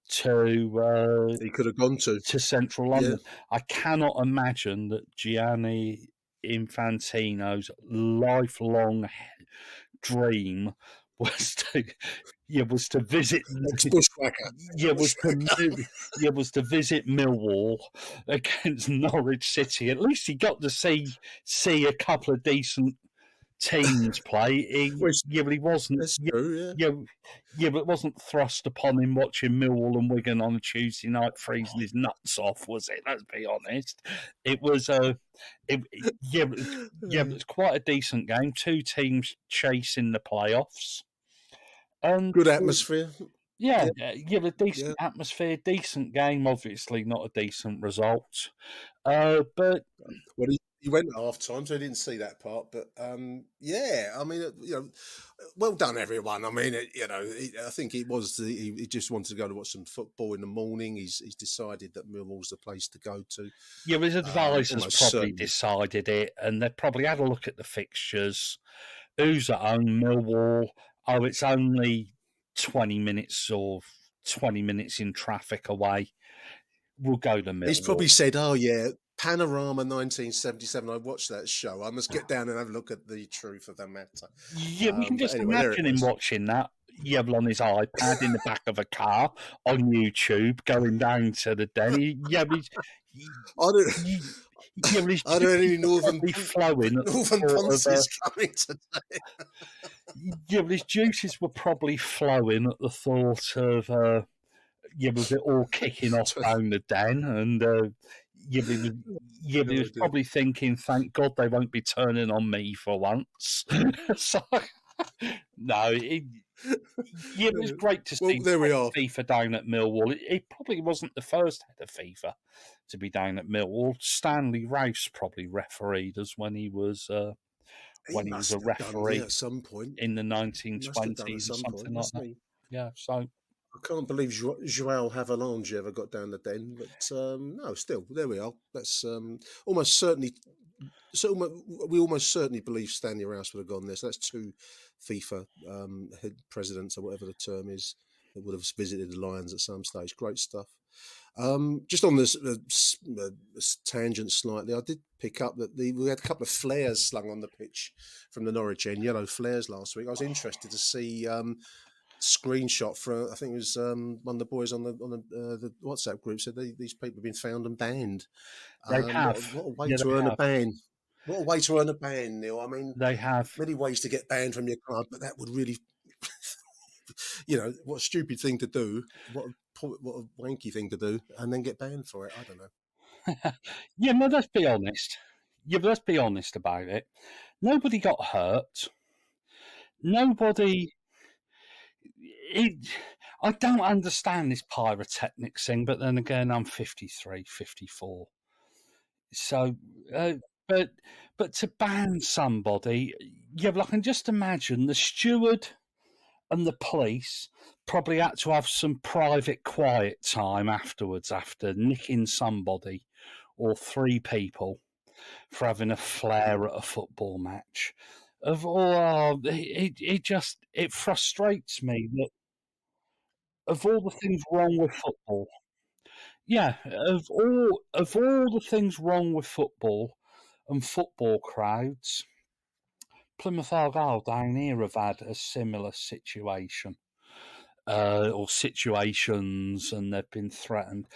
to he could have gone to Central London. Yeah. I cannot imagine that Gianni Infantino's lifelong dream was to visit was to visit Millwall against Norwich City. At least he got to see a couple of decent teams play. But he wasn't. That's true, but it wasn't thrust upon him watching Millwall and Wigan on a Tuesday night, freezing his nuts off, was it? Let's be honest. It was it was quite a decent game. Two teams chasing the playoffs, and good atmosphere. A decent atmosphere, decent game. Obviously, not a decent result, but he went at half time, so I didn't see that part. But I mean, well done, everyone. I mean, I think it was he just wanted to go to watch some football in the morning. He's decided that Millwall's the place to go to. Yeah, his advisors probably decided it, and they probably had a look at the fixtures. Who's at home? Millwall. Oh, it's only 20 minutes or 20 minutes in traffic away. We'll go to Millwall. He's probably said, "Oh yeah, Panorama 1977. I watched that show. I must get down and have a look at the truth of the matter." Yeah, we can just imagine him watching that. On his iPad in the back of a car on YouTube, going down to the den. I don't any northern ponces coming today. But his juices were probably flowing at the thought of with it all kicking off down the den, and he was probably thinking, "Thank God they won't be turning on me for once." So, no, it was great to see FIFA down at Millwall. It probably wasn't the first head of FIFA to be down at Millwall. Stanley Rouse probably refereed us when he was a referee at some point in the 1920s or something like that. Yeah, so can't believe Joao Havelange ever got down the den, but no, still there we are. That's almost certainly. So we almost certainly believe Stanley Rouse would have gone there. So that's two FIFA head presidents or whatever the term is that would have visited the Lions at some stage. Great stuff. Just on this tangent slightly, I did pick up that we had a couple of flares slung on the pitch from the Norwich end, yellow flares last week. I was interested to see screenshot for, I think it was one of the boys on the WhatsApp group said these people have been found and banned. They have. What a way Yeah, to they earn a have. ban. What a way to earn a ban, Neil. I mean, They have. many ways to get banned from your club, but that would really, what a stupid thing to do. What a wanky thing to do, and then get banned for it. I don't know. Yeah, but let's be honest. Yeah, but let's be honest about it. Nobody got hurt. Nobody. I don't understand this pyrotechnics thing, but then again, I'm 53, 54. So, but to ban somebody, yeah, well, I can just imagine the steward and the police probably had to have some private quiet time afterwards after nicking somebody or three people for having a flare at a football match. It frustrates me that of all the things wrong with football, yeah, of all the things wrong with football and football crowds, Plymouth Argyle down here have had a similar situation. Or situations, and they've been threatened.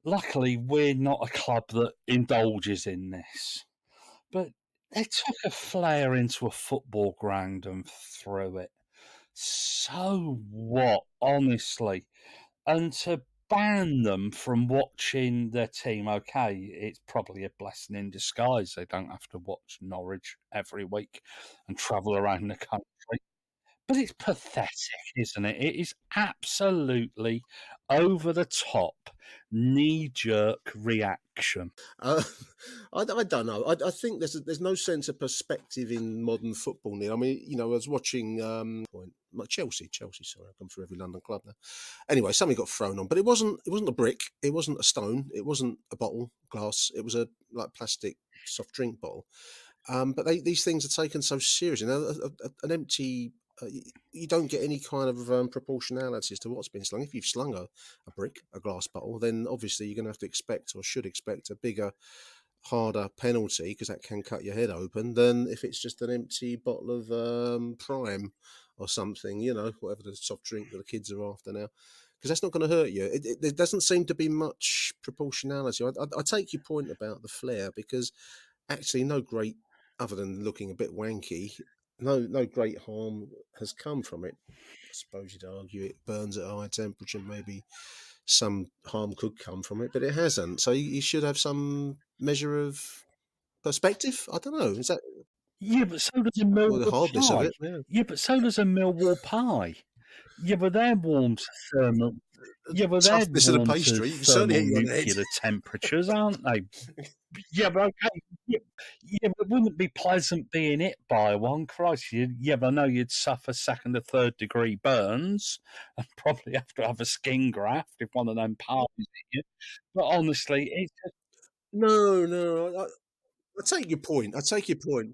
Luckily, we're not a club that indulges in this. But they took a flare into a football ground and threw it. So what, honestly? And to ban them from watching their team, okay, it's probably a blessing in disguise. They don't have to watch Norwich every week and travel around the country. But it's pathetic, isn't it? It is absolutely over the top, knee jerk reaction. I don't know. I think there's no sense of perspective in modern football, Neil. I mean, I was watching Chelsea. Sorry, I've gone through every London club now. Anyway, something got thrown on, but it wasn't a brick. It wasn't a stone. It wasn't a bottle glass. It was a plastic soft drink bottle. But these things are taken so seriously. Now, an empty. You don't get any kind of proportionality as to what's been slung. If you've slung a brick, a glass bottle, then obviously you're going to have to expect, or should expect, a bigger, harder penalty, because that can cut your head open, than if it's just an empty bottle of Prime or something, whatever the soft drink that the kids are after now. Because that's not going to hurt you. There doesn't seem to be much proportionality. I take your point about the flare, because actually no great, other than looking a bit wanky, no great harm has come from it. I suppose you'd argue it burns at a high temperature, maybe some harm could come from it, but it hasn't. So you should have some measure of perspective. I don't know. Is that Yeah, but so does a the Millwall hardness of pie. it? Yeah. Yeah, but so does a Millwall pie. Yeah, but they're warm to thermal. Yeah, but they're Toughness of the warm to pastry. You can certainly hit you on the head. thermonuclear temperatures, aren't they? Yeah, but okay. Yeah, but it wouldn't be pleasant being hit by one. Christ, but I know you'd suffer second or third degree burns and probably have to have a skin graft if one of them pies hit you. But honestly, it's just No. I take your point.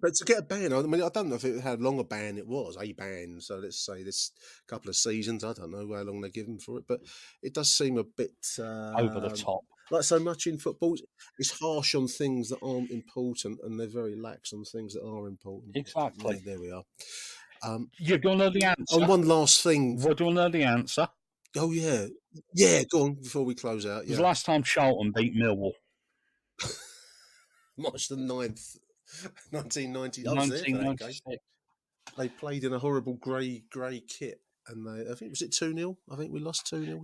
But to get a ban, I mean, I don't know how long a ban it was. A ban. So let's say this couple of seasons. I don't know how long they give them for it, but it does seem a bit over the top. like so much in football. It's harsh on things that aren't important, and they're very lax on things that are important. Exactly. There we are. You don't know the answer. On one last thing. What do you know the answer? Oh yeah. Go on before we close out. It was the last time Charlton beat Millwall. March the 9th, 1990. I was there for that game. They played in a horrible grey kit, and I think, was it 2-0? I think we lost 2-0.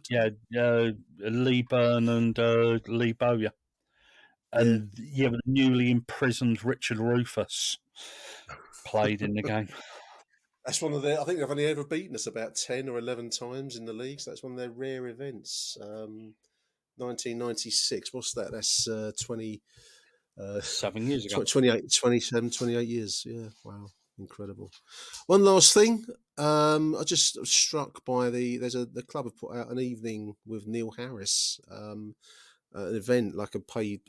Yeah, Lee Byrne and Lee Bowyer. And the newly imprisoned Richard Rufus played in the game. That's one of their. I think they've only ever beaten us about 10 or 11 times in the league. So that's one of their rare events. 1996. What's that? That's 20. 7 years ago. 28 years. Yeah. Wow. Incredible. One last thing, I just was struck by the club have put out an evening with Neil Harris, an event like a paid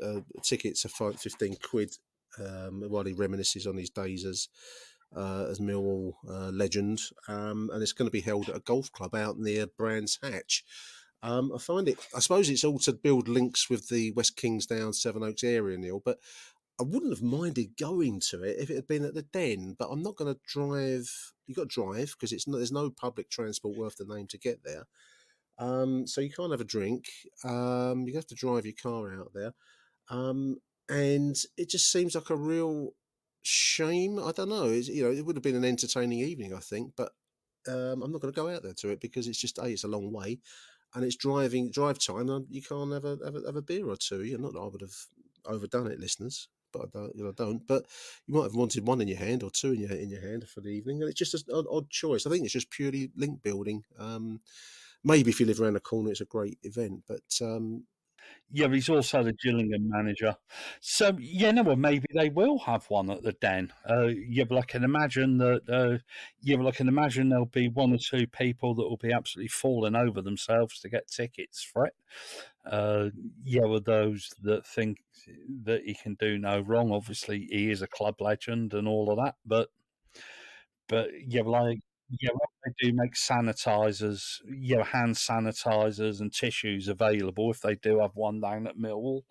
tickets are 15 quid, while he reminisces on his days as Millwall legend, and it's going to be held at a golf club out near Brands Hatch. I suppose it's all to build links with the West Kingsdown, Sevenoaks area, Neil, but I wouldn't have minded going to it if it had been at the Den, but I'm not going to drive. You've got to drive because there's no public transport worth the name to get there. So you can't have a drink. You have to drive your car out there. And it just seems like a real shame. I don't know. It would have been an entertaining evening, I think, but I'm not going to go out there to it because it's a long way, and it's drive time. And you can't have a beer or two. Not that I would have overdone it, listeners, but I don't. But you might have wanted one in your hand or two in your hand for the evening, and it's just an odd choice. I think it's just purely link building. Maybe if you live around the corner, it's a great event, but yeah, he's also the Gillingham manager. So, maybe they will have one at the Den. But I can imagine that. I can imagine there'll be one or two people that will be absolutely falling over themselves to get tickets for it. With those that think that he can do no wrong. Obviously, he is a club legend and all of that. But they do make sanitizers, hand sanitizers and tissues available if they do have one down at Millwall.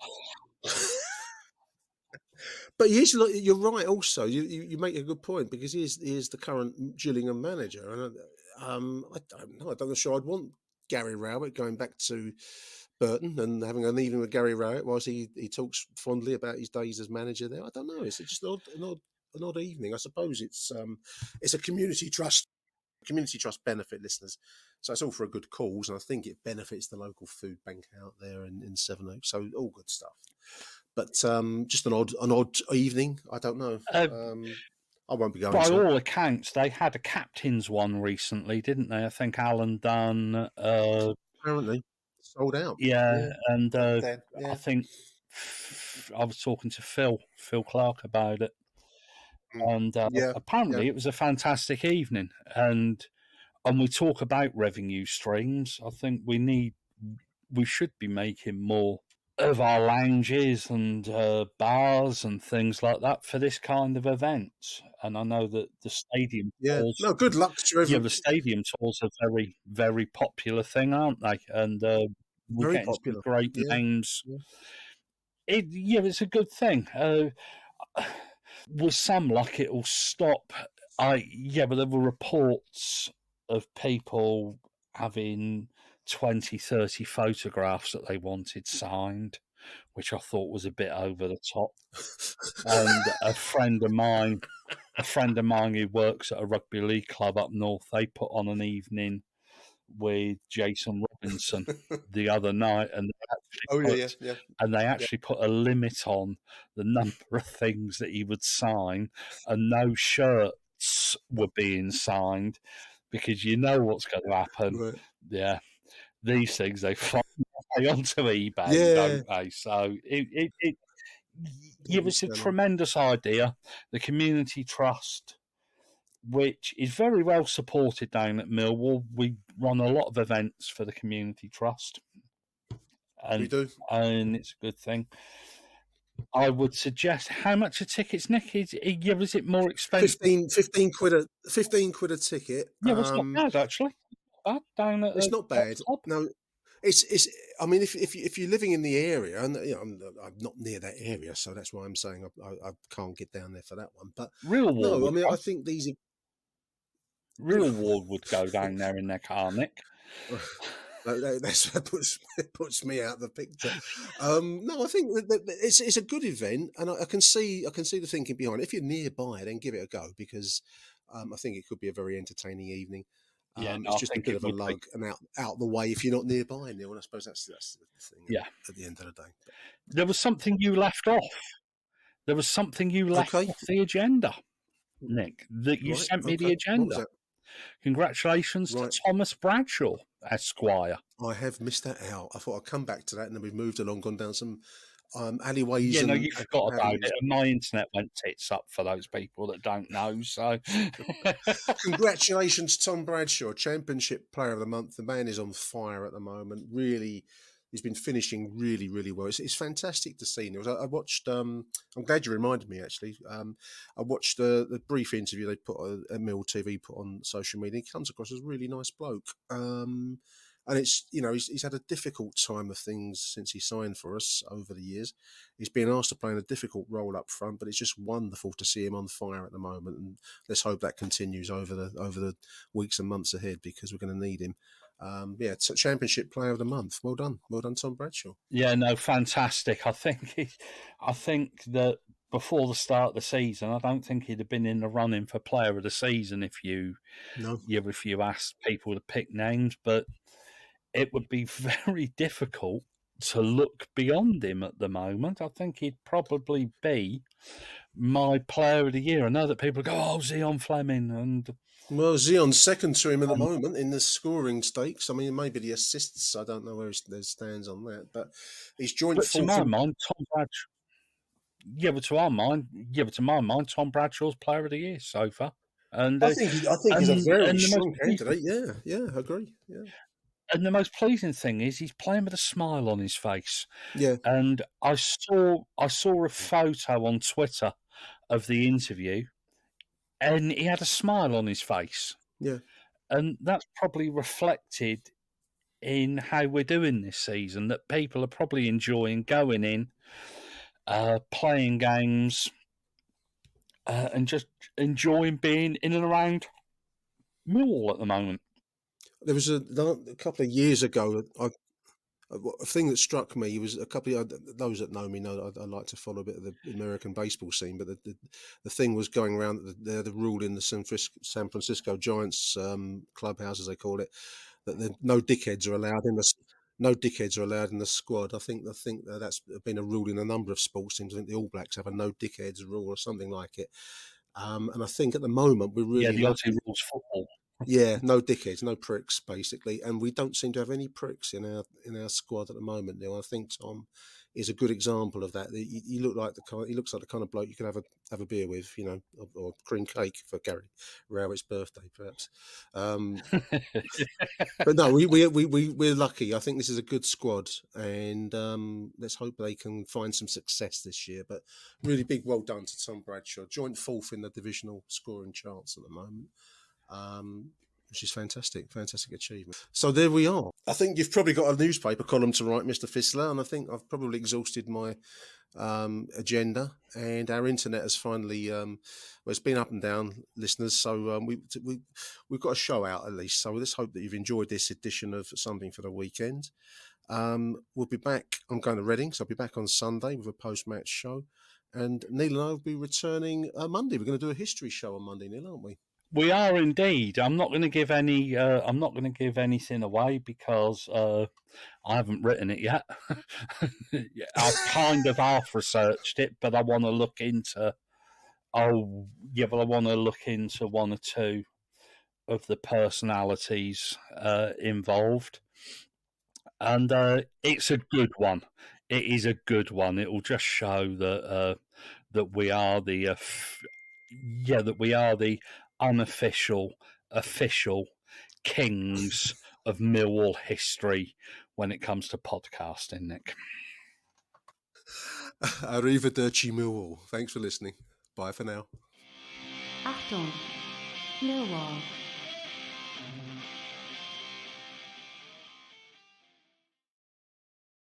But you're right. Also, you make a good point because he is the current Gillingham manager, and I don't know. I'm not sure I'd want Gary Rowett going back to Burton and having an evening with Gary Rowett whilst he talks fondly about his days as manager there. I don't know. It's just an odd evening. I suppose it's a community trust benefit, listeners. So it's all for a good cause, and I think it benefits the local food bank out there in Sevenoaks. So all good stuff. But just an odd evening. I don't know. I won't be going. By all accounts, they had a captain's one recently, didn't they? I think Alan Dunn. Apparently sold out. Yeah. And I think I was talking to Phil Clark about it, and apparently it was a fantastic evening. And we talk about revenue streams. I think we should be making more of our lounges and bars and things like that for this kind of event. And I know that the stadium tours... No, good luck to everyone. The stadium tours are a very, very popular thing, aren't they? And we're getting some great names. Yeah. It's a good thing. With some luck, it will stop. But there were reports of people having 20, 30 photographs that they wanted signed, which I thought was a bit over the top. And a friend of mine who works at a rugby league club up north, they put on an evening with Jason Robinson the other night, and they actually put a limit on the number of things that he would sign, and no shirts were being signed because you know what's going to happen. Right. Yeah. These things they find onto eBay, don't they? So it was a tremendous idea. The community trust, which is very well supported down at Millwall, we run a lot of events for the community trust, and we do, and it's a good thing. I would suggest how much are tickets, Nick? Is it more expensive? 15 quid a ticket. Yeah, it's not bad actually. Down at it's not bad. No, it's. I mean, if you're living in the area, and I'm not near that area, so that's why I'm saying I can't get down there for that one. But I think these Real Ward would go down there in their car, Nick. That puts me out of the picture. No, I think that it's a good event, and I can see the thinking behind it. If you're nearby, then give it a go because I think it could be a very entertaining evening. It's just a bit of a lug and out the way if you're not nearby, Neil. And I suppose that's the thing. Yeah. At the end of the day, there was something you left off. Off the agenda, Nick. That you sent me the agenda. Congratulations to Thomas Bradshaw, Esquire. I have missed that out. I thought I'd come back to that, and then we've moved along, gone down some alleyways. Yeah, no, and you forgot about avenues. it. And my internet went tits up for those people that don't know. So, Congratulations, Tom Bradshaw, Championship Player of the Month. The man is on fire at the moment. Really, he's been finishing really, really well. It's fantastic to see. I watched. I'm glad you reminded me. Actually, I watched the brief interview they put at Mill TV put on social media. He comes across as a really nice bloke. And it's, he's had a difficult time of things since he signed for us over the years. He's been asked to play in a difficult role up front, but it's just wonderful to see him on fire at the moment. And let's hope that continues over the weeks and months ahead, because we're going to need him. It's a Championship Player of the Month. Well done, Tom Bradshaw. yeah, no, fantastic. I think that before the start of the season, I don't think he'd have been in the running for Player of the Season if you asked people to pick names, but it would be very difficult to look beyond him at the moment. I think he'd probably be my Player of the Year. I know that people go, "Oh, Zion Fleming," and well, Zion's second to him at the moment in the scoring stakes. I mean, maybe the assists. I don't know where he stands on that, but he's joined. But to my mind, Tom Bradshaw. Yeah, but to my mind, Tom Bradshaw's Player of the Year so far. And I think he's a very strong candidate. Yeah, I agree. Yeah. And the most pleasing thing is he's playing with a smile on his face. Yeah. And I saw a photo on Twitter of the interview, and he had a smile on his face. Yeah. And that's probably reflected in how we're doing this season, that people are probably enjoying going in, playing games, and just enjoying being in and around Millwall at the moment. There was a couple of years ago, a thing that struck me was a couple of those that know me know I like to follow a bit of the American baseball scene, but the thing was going around the rule in the San Francisco Giants clubhouse, as they call it, that no dickheads are allowed in the squad. I think that's been a rule in a number of sports teams. I think the All Blacks have a no dickheads rule or something like it. And I think at the moment we're really the Aussie rules football. Yeah, no dickheads, no pricks, basically, and we don't seem to have any pricks in our squad at the moment. Now, I think Tom is a good example of that. He looks like the kind of bloke you could have a beer with, or cream cake for Gary Rowett's birthday, perhaps. But no, we're lucky. I think this is a good squad, and let's hope they can find some success this year. But really big well done to Tom Bradshaw, joint fourth in the divisional scoring charts at the moment. Which is fantastic achievement. So there we are. I think you've probably got a newspaper column to write, Mr. Fissler, and I think I've probably exhausted my agenda. And our internet has finally, it's been up and down, listeners. So we've got a show out at least. So let's hope that you've enjoyed this edition of Something for the Weekend. We'll be back. I'm going to Reading, so I'll be back on Sunday with a post-match show. And Neil and I will be returning Monday. We're going to do a history show on Monday, Neil, aren't we? We are indeed. I'm not going to give any. I'm not going to give anything away because I haven't written it yet. I've kind of half researched it, but I want to look into. I want to look into one or two of the personalities involved, and it's a good one. It is a good one. It will just show that we are the unofficial, official kings of Millwall history when it comes to podcasting, Nick. Arrivederci Millwall. Thanks for listening. Bye for now. Achtung, Millwall.